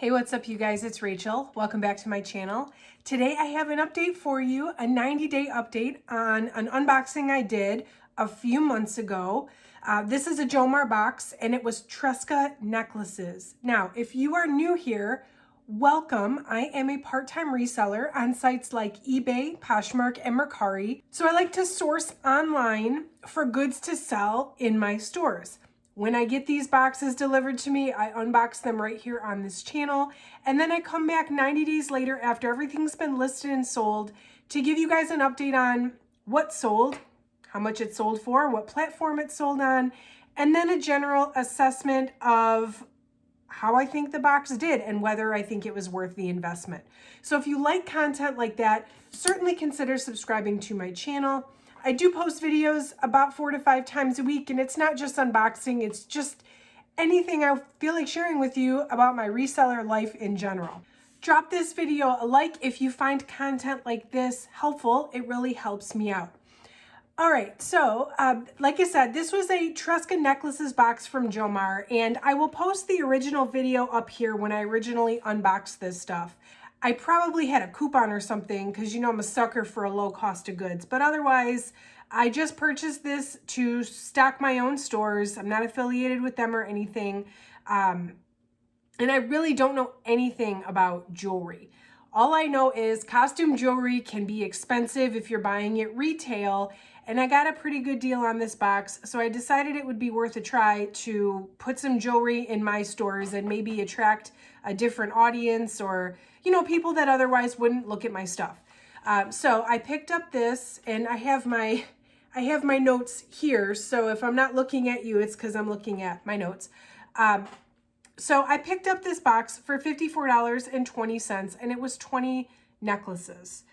Hey, what's up you guys? It's Rachel. Welcome back to my channel. Today I have an update for you, a 90-day update on an unboxing I did a few months ago. This is a Jomar box and it was Treska necklaces. Now, if you are new here, welcome. I am a part-time reseller on sites like eBay, Poshmark, and Mercari. So I like to source online for goods to sell in my stores. When I get these boxes delivered to me, I unbox them right here on this channel. And then I come back 90 days later after everything's been listed and sold to give you guys an update on what sold, how much it sold for, what platform it sold on, and then a general assessment of how I think the box did and whether I think it was worth the investment. So if you like content like that, certainly consider subscribing to my channel. I do post videos about 4 to 5 times a week, and it's not just unboxing, it's just anything I feel like sharing with you about my reseller life in general. Drop this video a like if you find content like this helpful. It really helps me out. All right, so like I said, this was a Treska Necklaces box from Jomar, and I will post the original video up here when I originally unboxed this stuff. I probably had a coupon or something because you know I'm a sucker for a low cost of goods, but otherwise I just purchased this to stock my own stores. I'm not affiliated with them or anything, and I really don't know anything about jewelry. All I know is costume jewelry can be expensive if you're buying it retail, and I got a pretty good deal on this box, so I decided it would be worth a try to put some jewelry in my stores and maybe attract a different audience or, you know, people that otherwise wouldn't look at my stuff. So I picked up this, and I have my notes here, so if I'm not looking at you, it's because I'm looking at my notes. So I picked up this box for $54.20, and it was 20 necklaces.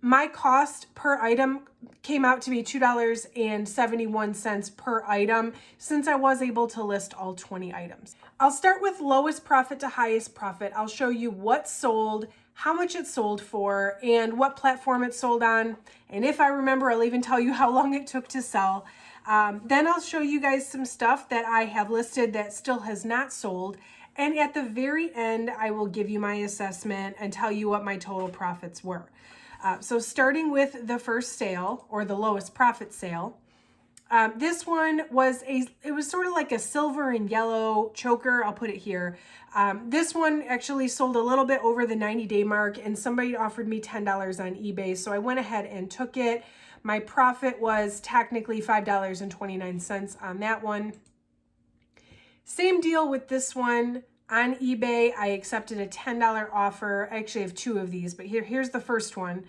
My cost per item came out to be $2.71 per item since I was able to list all 20 items. I'll start with lowest profit to highest profit. I'll show you what sold, how much it sold for, and what platform it sold on. And if I remember, I'll even tell you how long it took to sell. Then I'll show you guys some stuff that I have listed that still has not sold. And at the very end, I will give you my assessment and tell you what my total profits were. So starting with the first sale, or the lowest profit sale, this one was it was sort of like a silver and yellow choker. I'll put it here. This one actually sold a little bit over the 90-day mark, and somebody offered me $10 on eBay. So I went ahead and took it. My profit was technically $5.29 on that one. Same deal with this one. On eBay, I accepted a $10 offer. I actually have two of these, but here's the first one.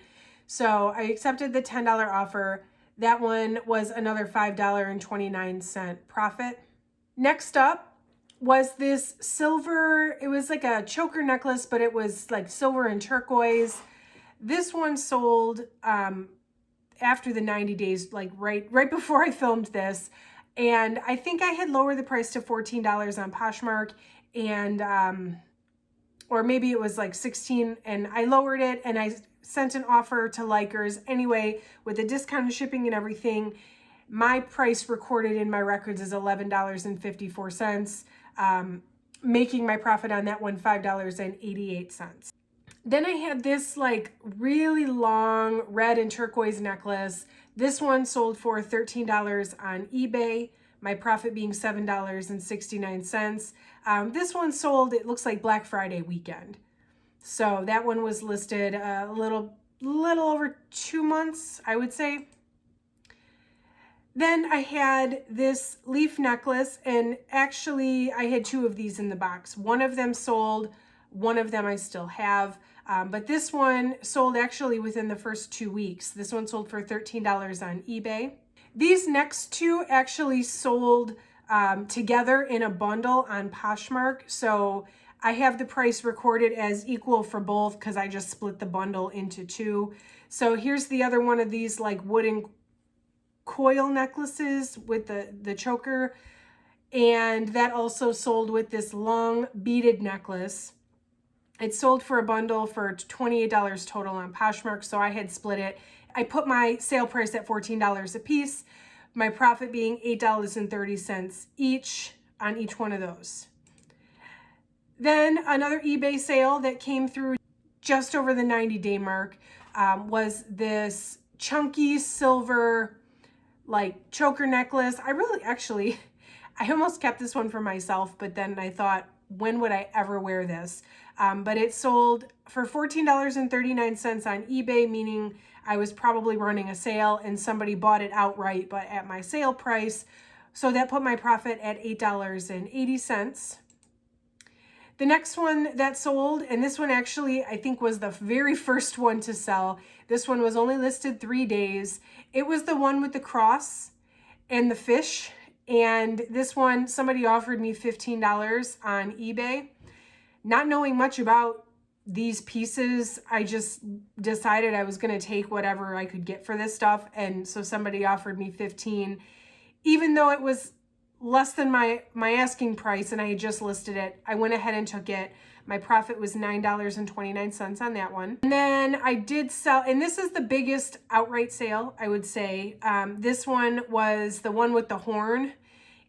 So I accepted the $10 offer. That one was another $5.29 profit. Next up was this silver, it was like a choker necklace, but it was like silver and turquoise. This one sold after the 90 days, like right before I filmed this. And I think I had lowered the price to $14 on Poshmark, and or maybe it was like 16, and I lowered it and I sent an offer to likers. Anyway, with the discounted shipping and everything, my price recorded in my records is $11.54, making my profit on that one $5.88. Then I had this like really long red and turquoise necklace. This one sold for $13 on eBay, my profit being $7.69. This one sold, it looks like Black Friday weekend. So that one was listed a little over 2 months, I would say. Then I had this leaf necklace, and actually I had two of these in the box. One of them sold, one of them I still have. But this one sold actually within the first 2 weeks. This one sold for $13 on eBay. These next two actually sold together in a bundle on Poshmark. So I have the price recorded as equal for both because I just split the bundle into two. So here's the other one of these like wooden coil necklaces with the choker. And that also sold with this long beaded necklace. It sold for a bundle for $28 total on Poshmark, so I had split it. I put my sale price at $14 a piece, my profit being $8.30 each on each one of those. Then another eBay sale that came through just over the 90-day mark was this chunky silver like choker necklace. I almost kept this one for myself, but then I thought, when would I ever wear this? But it sold for $14.39 on eBay, meaning I was probably running a sale and somebody bought it outright, but at my sale price. So that put my profit at $8.80. The next one that sold, and this one actually I think was the very first one to sell. This one was only listed 3 days. It was the one with the cross and the fish. And this one, somebody offered me $15 on eBay. Not knowing much about these pieces, I just decided I was going to take whatever I could get for this stuff. And so somebody offered me $15, even though it was less than my asking price and I had just listed it. I went ahead and took it. My profit was $9.29 on that one. And then I did sell, and this is the biggest outright sale, I would say. This one was the one with the horn,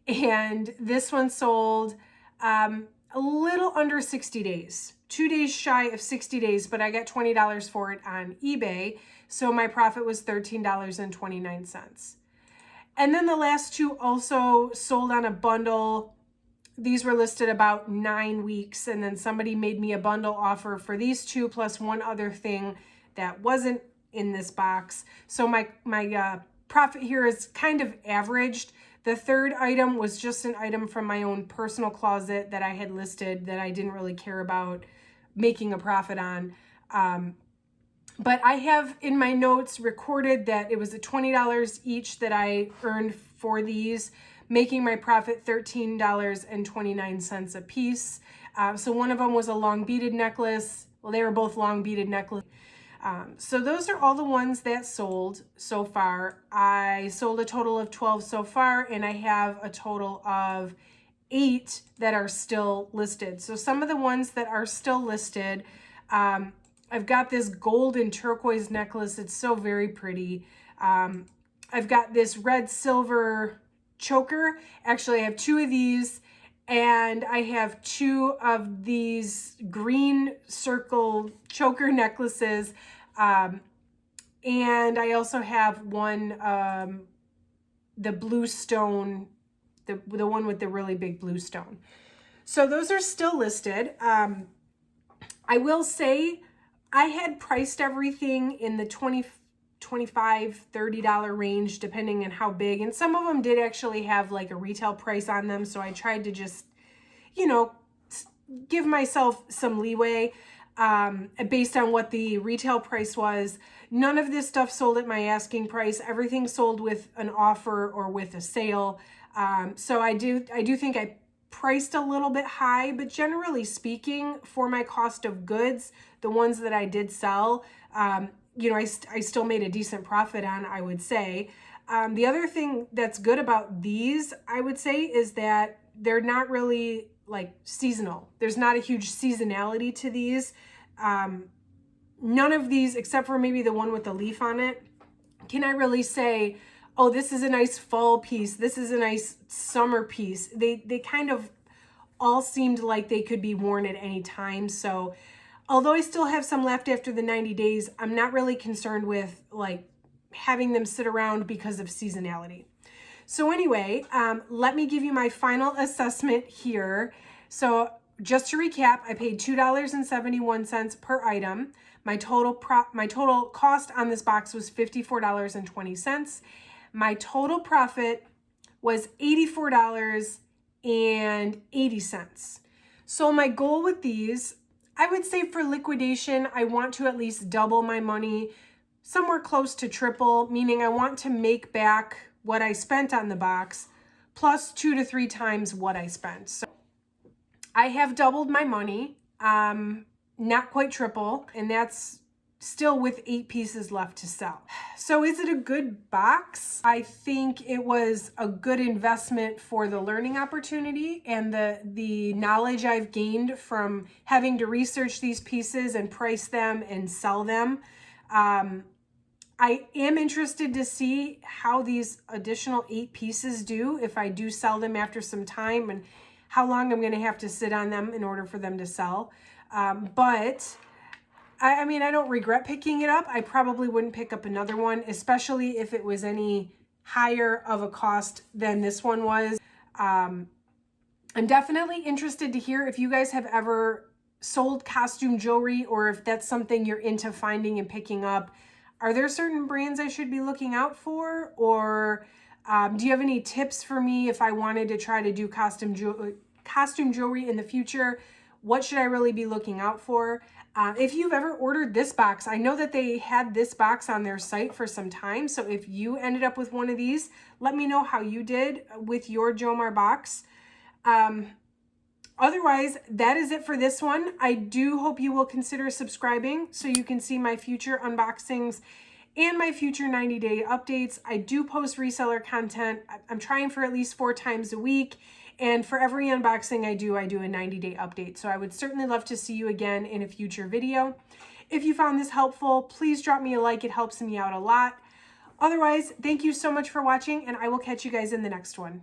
and this one sold a little under 60 days, 2 days shy of 60 days, but I got $20 for it on eBay. So my profit was $13.29. And then the last two also sold on a bundle. These were listed about 9 weeks, and then somebody made me a bundle offer for these two plus one other thing that wasn't in this box. So my profit here is kind of averaged. The third item was just an item from my own personal closet that I had listed that I didn't really care about making a profit on. But I have in my notes recorded that it was $20 each that I earned for these, making my profit $13.29 a piece. So one of them was a long beaded necklace. Well, they were both long beaded necklaces. So those are all the ones that sold so far. I sold a total of 12 so far, and I have a total of 8 that are still listed. So some of the ones that are still listed, I've got this gold and turquoise necklace. It's so very pretty. I've got this red silver choker. Actually, I have 2 of these, and I have 2 of these green circle choker necklaces. And I also have one, the blue stone, the one with the really big blue stone. So those are still listed. I will say I had priced everything in the $25, $30 range, depending on how big. And some of them did actually have like a retail price on them. So I tried to just, you know, give myself some leeway based on what the retail price was. None of this stuff sold at my asking price. Everything sold with an offer or with a sale. So I do think I priced a little bit high, but generally speaking, for my cost of goods, the ones that I did sell, you know, I still made a decent profit on, I would say. The other thing that's good about these, I would say, is that they're not really like seasonal. There's not a huge seasonality to these. None of these, except for maybe the one with the leaf on it, can I really say, oh, this is a nice fall piece, this is a nice summer piece. They kind of all seemed like they could be worn at any time. So although I still have some left after the 90 days, I'm not really concerned with like having them sit around because of seasonality. So anyway, let me give you my final assessment here. So just to recap, I paid $2.71 per item. My total cost on this box was $54.20. My total profit was $84.80. So my goal with these, I would say for liquidation, I want to at least double my money, somewhere close to triple, meaning I want to make back what I spent on the box plus 2 to 3 times what I spent. So I have doubled my money, not quite triple, and that's still with 8 pieces left to sell. So is it a good box? I think it was a good investment for the learning opportunity and the knowledge I've gained from having to research these pieces and price them and sell them. I am interested to see how these additional 8 pieces do if I do sell them after some time, and how long I'm going to have to sit on them in order for them to sell. But I mean, I don't regret picking it up. I probably wouldn't pick up another one, especially if it was any higher of a cost than this one was. I'm definitely interested to hear if you guys have ever sold costume jewelry, or if that's something you're into finding and picking up. Are there certain brands I should be looking out for? Or do you have any tips for me if I wanted to try to do costume jewelry in the future? What should I really be looking out for? If you've ever ordered this box, I know that they had this box on their site for some time. So if you ended up with one of these, let me know how you did with your Jomar box. Otherwise, that is it for this one. I do hope you will consider subscribing so you can see my future unboxings and my future 90-day updates. I do post reseller content. I'm trying for at least 4 times a week. And for every unboxing I do a 90-day update. So I would certainly love to see you again in a future video. If you found this helpful, please drop me a like. It helps me out a lot. Otherwise, thank you so much for watching, and I will catch you guys in the next one.